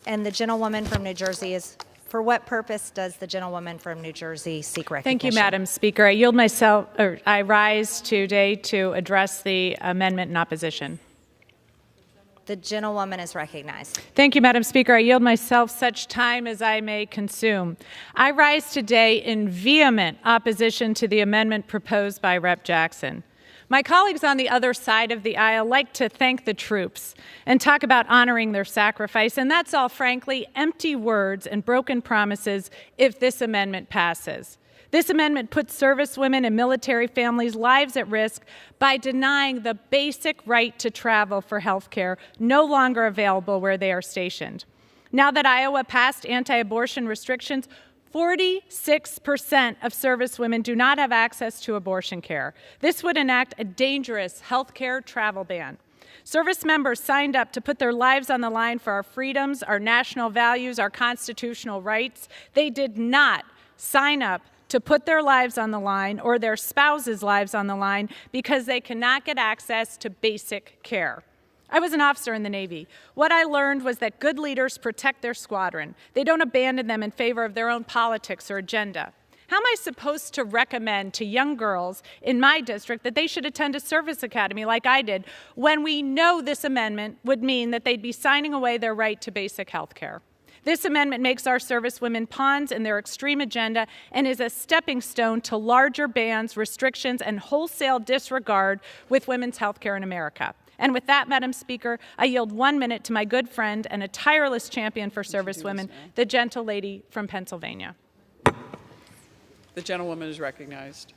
And the gentlewoman from New Jersey is, for what purpose does the gentlewoman from New Jersey seek recognition? Thank you, Madam Speaker. I rise today to address the amendment in opposition. The gentlewoman is recognized. Thank you, Madam Speaker. I yield myself such time as I may consume. I rise today in vehement opposition to the amendment proposed by Rep. Jackson. My colleagues on the other side of the aisle like to thank the troops and talk about honoring their sacrifice, and that's all, frankly, empty words and broken promises if this amendment passes. This amendment puts servicewomen and military families' lives at risk by denying the basic right to travel for health care, no longer available where they are stationed. Now that Iowa passed anti-abortion restrictions, 46% of servicewomen do not have access to abortion care. This would enact a dangerous health care travel ban. Service members signed up to put their lives on the line for our freedoms, our national values, our constitutional rights. They did not sign up to put their lives on the line or their spouses' lives on the line because they cannot get access to basic care. I was an officer in the Navy. What I learned was that good leaders protect their squadron. They don't abandon them in favor of their own politics or agenda. How am I supposed to recommend to young girls in my district that they should attend a service academy like I did when we know this amendment would mean that they'd be signing away their right to basic health care? This amendment makes our servicewomen pawns in their extreme agenda and is a stepping stone to larger bans, restrictions, and wholesale disregard with women's health care in America. And with that, Madam Speaker, I yield 1 minute to my good friend and a tireless champion for servicewomen, the gentle lady from Pennsylvania. The gentlewoman is recognized.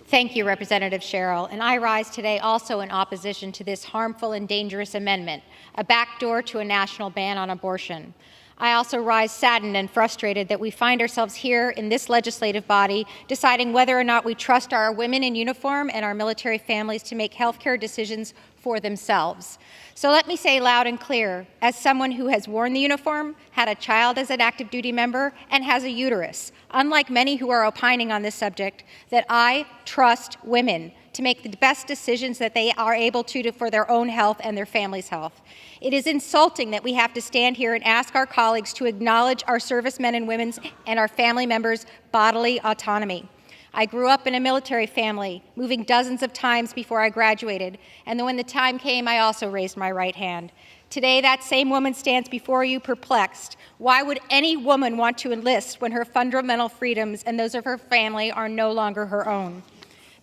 Thank you, Representative Sherrill. And I rise today also in opposition to this harmful and dangerous amendment, a backdoor to a national ban on abortion. I also rise saddened and frustrated that we find ourselves here in this legislative body deciding whether or not we trust our women in uniform and our military families to make health care decisions for themselves. So let me say loud and clear, as someone who has worn the uniform, had a child as an active duty member, and has a uterus, unlike many who are opining on this subject, that I trust women to make the best decisions that they are able to for their own health and their family's health. It is insulting that we have to stand here and ask our colleagues to acknowledge our servicemen and women's and our family members' bodily autonomy. I grew up in a military family, moving dozens of times before I graduated, and then when the time came, I also raised my right hand. Today, that same woman stands before you perplexed. Why would any woman want to enlist when her fundamental freedoms and those of her family are no longer her own?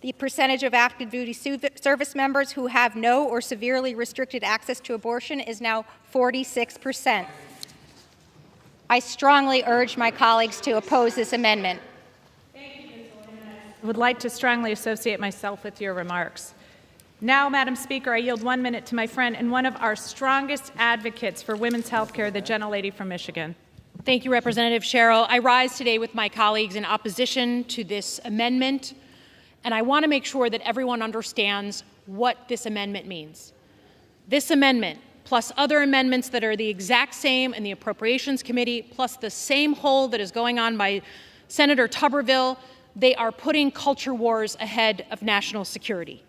The percentage of active duty service members who have no or severely restricted access to abortion is now 46%. I strongly urge my colleagues to oppose this amendment. I would like to strongly associate myself with your remarks. Now, Madam Speaker, I yield 1 minute to my friend and one of our strongest advocates for women's health care, the gentlelady from Michigan. Thank you, Representative Sherrill. I rise today with my colleagues in opposition to this amendment, and I want to make sure that everyone understands what this amendment means. This amendment, plus other amendments that are the exact same in the Appropriations Committee, plus the same hole that is going on by Senator Tuberville, they are putting culture wars ahead of national security.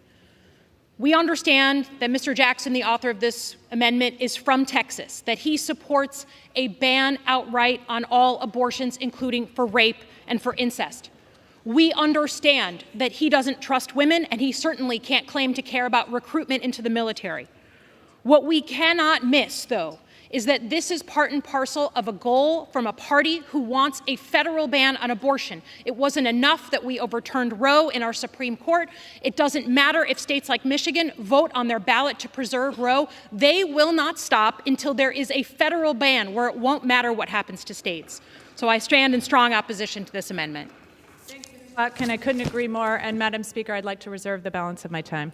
We understand that Mr. Jackson, the author of this amendment, is from Texas, that he supports a ban outright on all abortions, including for rape and for incest. We understand that he doesn't trust women, and he certainly can't claim to care about recruitment into the military. What we cannot miss, though, is that this is part and parcel of a goal from a party who wants a federal ban on abortion. It wasn't enough that we overturned Roe in our Supreme Court. It doesn't matter if states like Michigan vote on their ballot to preserve Roe. They will not stop until there is a federal ban where it won't matter what happens to states. So I stand in strong opposition to this amendment. Thank you, Ms. Lutkin. I couldn't agree more. And Madam Speaker, I'd like to reserve the balance of my time.